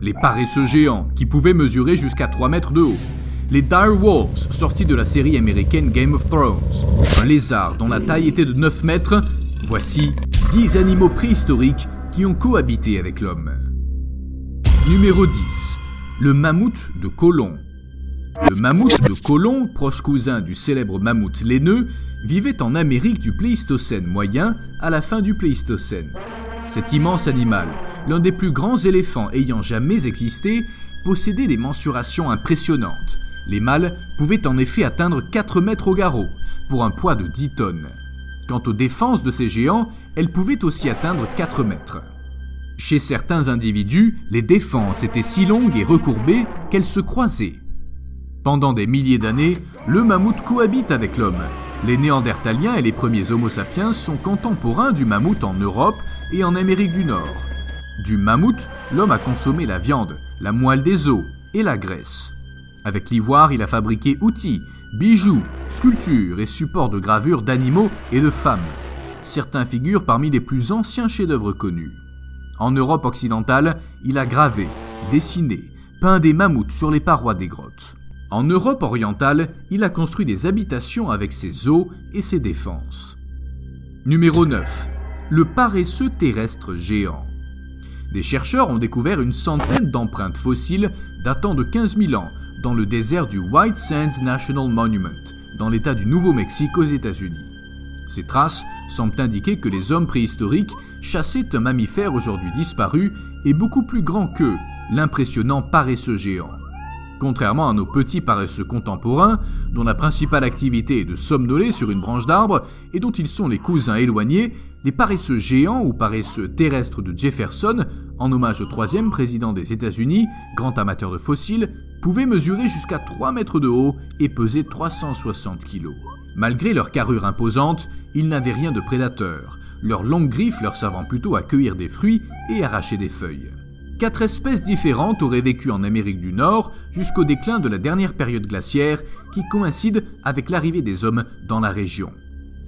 Les paresseux géants, qui pouvaient mesurer jusqu'à 3 mètres de haut. Les dire wolves, sortis de la série américaine Game of Thrones. Un lézard dont la taille était de 9 mètres. Voici 10 animaux préhistoriques qui ont cohabité avec l'homme. Numéro 10. Le mammouth de Colomb. Le mammouth de Colomb, proche cousin du célèbre mammouth laineux, vivait en Amérique du Pléistocène moyen à la fin du Pléistocène. Cet immense animal, l'un des plus grands éléphants ayant jamais existé, possédait des mensurations impressionnantes. Les mâles pouvaient en effet atteindre 4 mètres au garrot, pour un poids de 10 tonnes. Quant aux défenses de ces géants, elles pouvaient aussi atteindre 4 mètres. Chez certains individus, les défenses étaient si longues et recourbées qu'elles se croisaient. Pendant des milliers d'années, le mammouth cohabite avec l'homme. Les Néandertaliens et les premiers Homo sapiens sont contemporains du mammouth en Europe et en Amérique du Nord. Du mammouth, l'homme a consommé la viande, la moelle des os et la graisse. Avec l'ivoire, il a fabriqué outils, bijoux, sculptures et supports de gravure d'animaux et de femmes. Certains figurent parmi les plus anciens chefs-d'œuvre connus. En Europe occidentale, il a gravé, dessiné, peint des mammouths sur les parois des grottes. En Europe orientale, il a construit des habitations avec ses os et ses défenses. Numéro 9. Le paresseux terrestre géant. Des chercheurs ont découvert une centaine d'empreintes fossiles datant de 15 000 ans dans le désert du White Sands National Monument, dans l'État du Nouveau-Mexique aux États-Unis. Ces traces semblent indiquer que les hommes préhistoriques chassaient un mammifère aujourd'hui disparu et beaucoup plus grand qu'eux, l'impressionnant paresseux géant. Contrairement à nos petits paresseux contemporains, dont la principale activité est de somnoler sur une branche d'arbre et dont ils sont les cousins éloignés, les paresseux géants ou paresseux terrestres de Jefferson, en hommage au 3e président des États-Unis, grand amateur de fossiles, pouvaient mesurer jusqu'à 3 mètres de haut et peser 360 kg. Malgré leur carrure imposante, ils n'avaient rien de prédateur, leurs longues griffes leur servant plutôt à cueillir des fruits et arracher des feuilles. 4 espèces différentes auraient vécu en Amérique du Nord jusqu'au déclin de la dernière période glaciaire qui coïncide avec l'arrivée des hommes dans la région.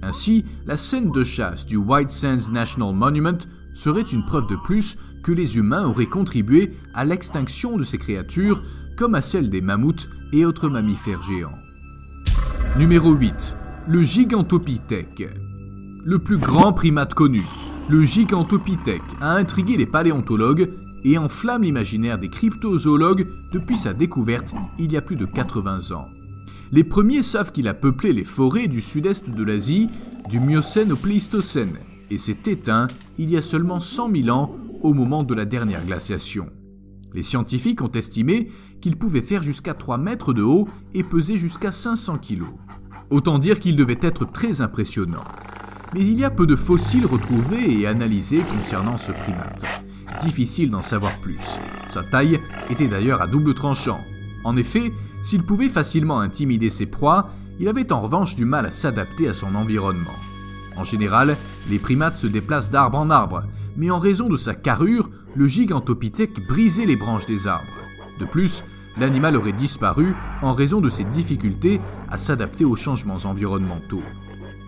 Ainsi, la scène de chasse du White Sands National Monument serait une preuve de plus que les humains auraient contribué à l'extinction de ces créatures comme à celle des mammouths et autres mammifères géants. Numéro 8. Le Gigantopithèque. Le plus grand primate connu, le Gigantopithèque, a intrigué les paléontologues et enflamme l'imaginaire des cryptozoologues depuis sa découverte il y a plus de 80 ans. Les premiers savent qu'il a peuplé les forêts du sud-est de l'Asie, du Miocène au Pléistocène, et s'est éteint il y a seulement 100 000 ans au moment de la dernière glaciation. Les scientifiques ont estimé qu'il pouvait faire jusqu'à 3 mètres de haut et peser jusqu'à 500 kg. Autant dire qu'il devait être très impressionnant. Mais il y a peu de fossiles retrouvés et analysés concernant ce primate. Difficile d'en savoir plus. Sa taille était d'ailleurs à double tranchant. En effet, s'il pouvait facilement intimider ses proies, il avait en revanche du mal à s'adapter à son environnement. En général, les primates se déplacent d'arbre en arbre, mais en raison de sa carrure, le Gigantopithèque brisait les branches des arbres. De plus, l'animal aurait disparu en raison de ses difficultés à s'adapter aux changements environnementaux.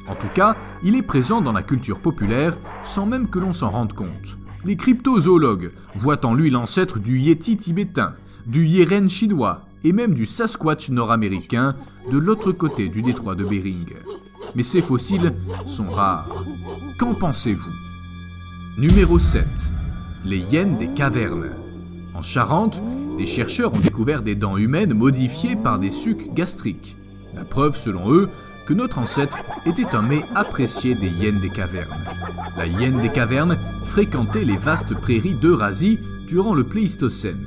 En tout cas, il est présent dans la culture populaire sans même que l'on s'en rende compte. Les cryptozoologues voient en lui l'ancêtre du Yéti tibétain, du Yéren chinois et même du Sasquatch nord-américain de l'autre côté du détroit de Bering. Mais ces fossiles sont rares. Qu'en pensez-vous ? Numéro 7. Les hyènes des cavernes. En Charente, des chercheurs ont découvert des dents humaines modifiées par des sucs gastriques. La preuve, selon eux, que notre ancêtre était un mets apprécié des hyènes des cavernes. La hyène des cavernes fréquentait les vastes prairies d'Eurasie durant le Pléistocène.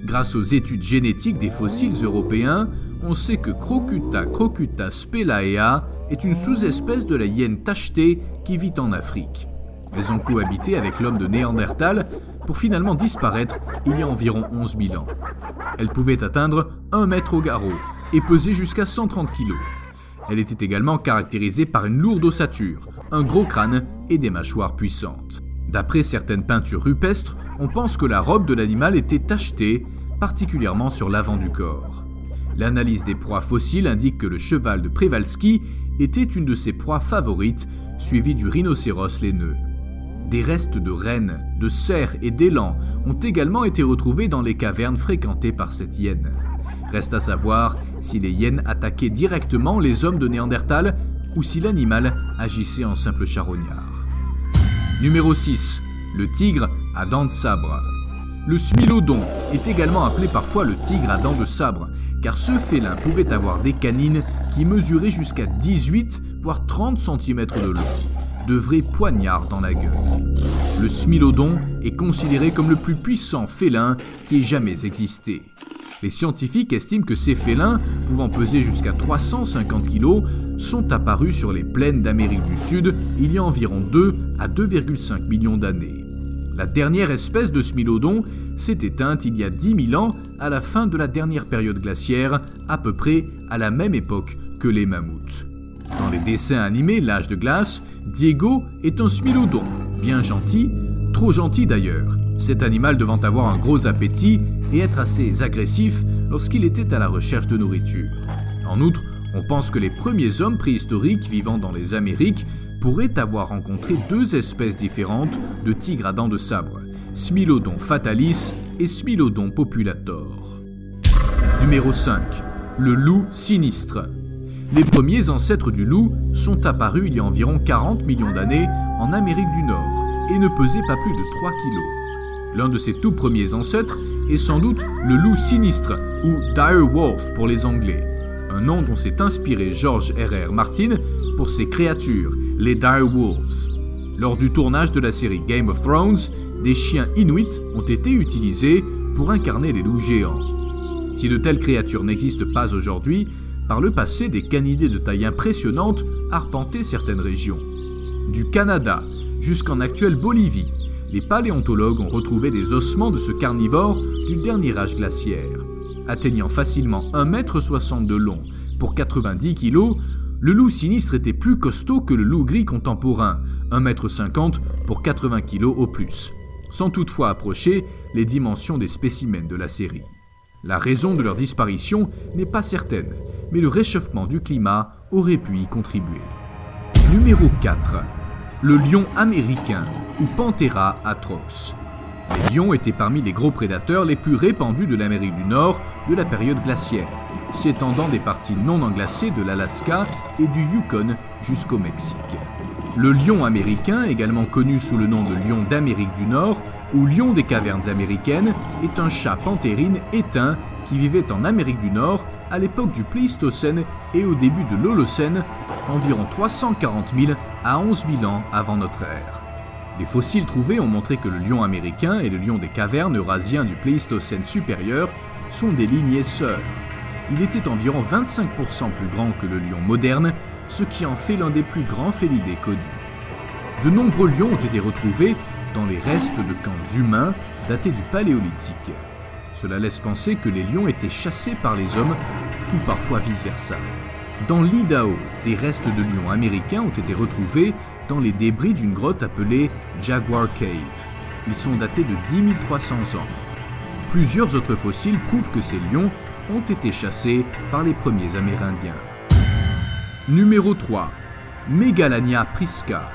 Grâce aux études génétiques des fossiles européens, on sait que Crocuta spelaea est une sous-espèce de la hyène tachetée qui vit en Afrique. Elles ont cohabité avec l'homme de Néandertal pour finalement disparaître il y a environ 11 000 ans. Elles pouvaient atteindre 1 mètre au garrot et peser jusqu'à 130 kg. Elle était également caractérisée par une lourde ossature, un gros crâne et des mâchoires puissantes. D'après certaines peintures rupestres, on pense que la robe de l'animal était tachetée, particulièrement sur l'avant du corps. L'analyse des proies fossiles indique que le cheval de Przewalski était une de ses proies favorites, suivie du rhinocéros laineux. Des restes de rennes, de cerfs et d'élans ont également été retrouvés dans les cavernes fréquentées par cette hyène. Reste à savoir si les hyènes attaquaient directement les hommes de Néandertal ou si l'animal agissait en simple charognard. Numéro 6. Le tigre à dents de sabre. Le smilodon est également appelé parfois le tigre à dents de sabre, car ce félin pouvait avoir des canines qui mesuraient jusqu'à 18 voire 30 cm de long, de vrais poignards dans la gueule. Le smilodon est considéré comme le plus puissant félin qui ait jamais existé. Les scientifiques estiment que ces félins, pouvant peser jusqu'à 350 kg, sont apparus sur les plaines d'Amérique du Sud il y a environ 2 à 2,5 millions d'années. La dernière espèce de smilodon s'est éteinte il y a 10 000 ans à la fin de la dernière période glaciaire, à peu près à la même époque que les mammouths. Dans les dessins animés L'âge de glace, Diego est un smilodon, bien gentil, trop gentil d'ailleurs, cet animal devant avoir un gros appétit et être assez agressif lorsqu'il était à la recherche de nourriture. En outre, on pense que les premiers hommes préhistoriques vivant dans les Amériques pourraient avoir rencontré 2 espèces différentes de tigres à dents de sabre, Smilodon fatalis et Smilodon populator. Numéro 5. Le loup sinistre. Les premiers ancêtres du loup sont apparus il y a environ 40 millions d'années en Amérique du Nord et ne pesaient pas plus de 3 kg. L'un de ces tout premiers ancêtres est sans doute le loup sinistre, ou dire wolf pour les Anglais, un nom dont s'est inspiré George R.R. Martin pour ses créatures, les dire wolves. Lors du tournage de la série Game of Thrones, des chiens inuits ont été utilisés pour incarner les loups géants. Si de telles créatures n'existent pas aujourd'hui, par le passé, des canidés de taille impressionnante arpentaient certaines régions. Du Canada jusqu'en actuelle Bolivie, les paléontologues ont retrouvé des ossements de ce carnivore du dernier âge glaciaire. Atteignant facilement 1,60 m de long pour 90 kg, le loup sinistre était plus costaud que le loup gris contemporain, 1,50 m pour 80 kg au plus, sans toutefois approcher les dimensions des spécimens de la série. La raison de leur disparition n'est pas certaine, mais le réchauffement du climat aurait pu y contribuer. Numéro 4. Le lion américain, ou Panthera atroce. Les lions étaient parmi les gros prédateurs les plus répandus de l'Amérique du Nord de la période glaciaire, s'étendant des parties non englacées de l'Alaska et du Yukon jusqu'au Mexique. Le lion américain, également connu sous le nom de lion d'Amérique du Nord ou lion des cavernes américaines, est un chat panthérine éteint qui vivait en Amérique du Nord à l'époque du Pléistocène et au début de l'Holocène, environ 340 000 à 11 000 ans avant notre ère. Les fossiles trouvés ont montré que le lion américain et le lion des cavernes eurasiens du Pléistocène supérieur sont des lignées sœurs. Il était environ 25% plus grand que le lion moderne, ce qui en fait l'un des plus grands félidés connus. De nombreux lions ont été retrouvés dans les restes de camps humains datés du Paléolithique. Cela laisse penser que les lions étaient chassés par les hommes, ou parfois vice-versa. Dans l'Idaho, des restes de lions américains ont été retrouvés dans les débris d'une grotte appelée Jaguar Cave. Ils sont datés de 10 300 ans. Plusieurs autres fossiles prouvent que ces lions ont été chassés par les premiers Amérindiens. Numéro 3. Megalania prisca.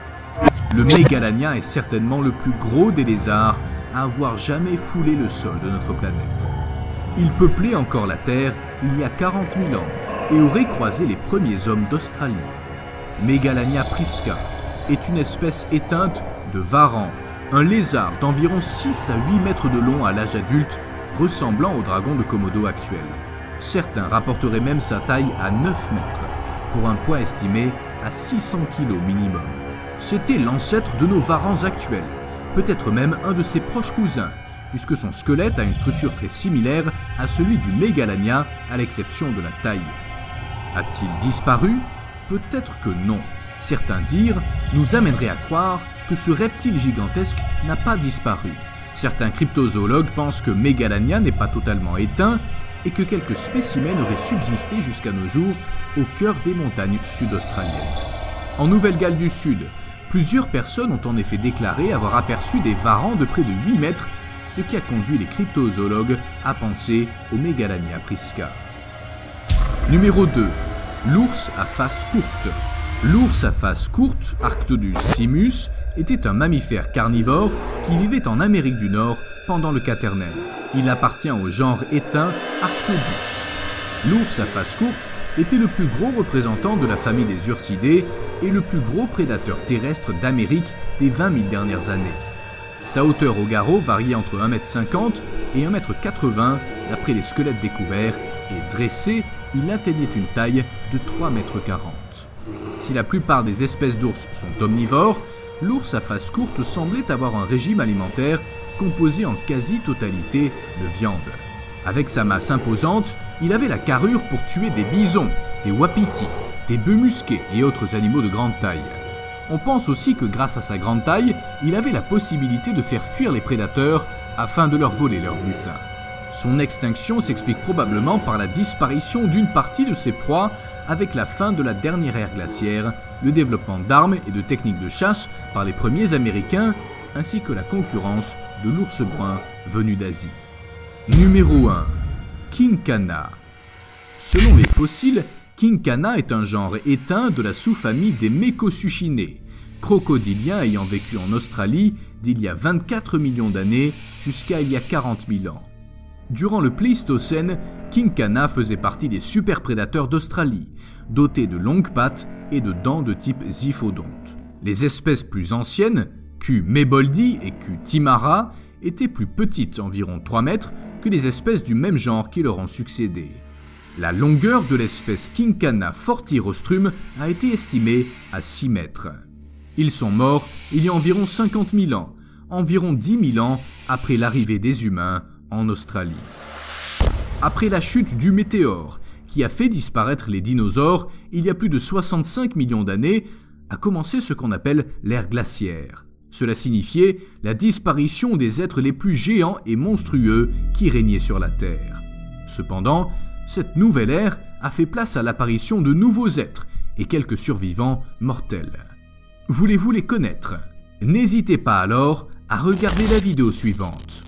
Le Megalania est certainement le plus gros des lézards à avoir jamais foulé le sol de notre planète. Il peuplait encore la Terre il y a 40 000 ans et aurait croisé les premiers hommes d'Australie. Megalania prisca est une espèce éteinte de varan, un lézard d'environ 6 à 8 mètres de long à l'âge adulte, ressemblant au dragon de Komodo actuel. Certains rapporteraient même sa taille à 9 mètres, pour un poids estimé à 600 kg minimum. C'était l'ancêtre de nos varans actuels, peut-être même un de ses proches cousins, puisque son squelette a une structure très similaire à celui du Megalania, à l'exception de la taille. A-t-il disparu? Peut-être que non. Certains dires nous amèneraient à croire que ce reptile gigantesque n'a pas disparu. Certains cryptozoologues pensent que Megalania n'est pas totalement éteint et que quelques spécimens auraient subsisté jusqu'à nos jours au cœur des montagnes sud-australiennes. En Nouvelle-Galles du Sud, plusieurs personnes ont en effet déclaré avoir aperçu des varans de près de 8 mètres, ce qui a conduit les cryptozoologues à penser au Megalania prisca. Numéro 2. L'ours à face courte. L'ours à face courte, Arctodus simus, était un mammifère carnivore qui vivait en Amérique du Nord pendant le Quaternaire. Il appartient au genre éteint Arctodus. L'ours à face courte était le plus gros représentant de la famille des ursidés et le plus gros prédateur terrestre d'Amérique des 20 000 dernières années. Sa hauteur au garrot variait entre 1,50 m et 1,80 m d'après les squelettes découverts, et dressé, il atteignait une taille de 3,40 m. Si la plupart des espèces d'ours sont omnivores, l'ours à face courte semblait avoir un régime alimentaire composé en quasi-totalité de viande. Avec sa masse imposante, il avait la carrure pour tuer des bisons, des wapitis, des bœufs musqués et autres animaux de grande taille. On pense aussi que grâce à sa grande taille, il avait la possibilité de faire fuir les prédateurs afin de leur voler leur butin. Son extinction s'explique probablement par la disparition d'une partie de ses proies avec la fin de la dernière ère glaciaire, le développement d'armes et de techniques de chasse par les premiers Américains, ainsi que la concurrence de l'ours brun venu d'Asie. Numéro 1. Kinkana. Selon les fossiles, Kinkana est un genre éteint de la sous-famille des Mekosuchinés, crocodiliens ayant vécu en Australie d'il y a 24 millions d'années jusqu'à il y a 40 000 ans. Durant le Pléistocène, Kinkana faisait partie des superprédateurs d'Australie, dotés de longues pattes et de dents de type ziphodonte. Les espèces plus anciennes, Q. meboldi et Q. timara, étaient plus petites, environ 3 mètres, que les espèces du même genre qui leur ont succédé. La longueur de l'espèce Kinkana fortirostrum a été estimée à 6 mètres. Ils sont morts il y a environ 50 000 ans, environ 10 000 ans après l'arrivée des humains en Australie. Après la chute du météore, qui a fait disparaître les dinosaures il y a plus de 65 millions d'années, a commencé ce qu'on appelle l'ère glaciaire. Cela signifiait la disparition des êtres les plus géants et monstrueux qui régnaient sur la Terre. Cependant, cette nouvelle ère a fait place à l'apparition de nouveaux êtres et quelques survivants mortels. Voulez-vous les connaître? N'hésitez pas alors à regarder la vidéo suivante.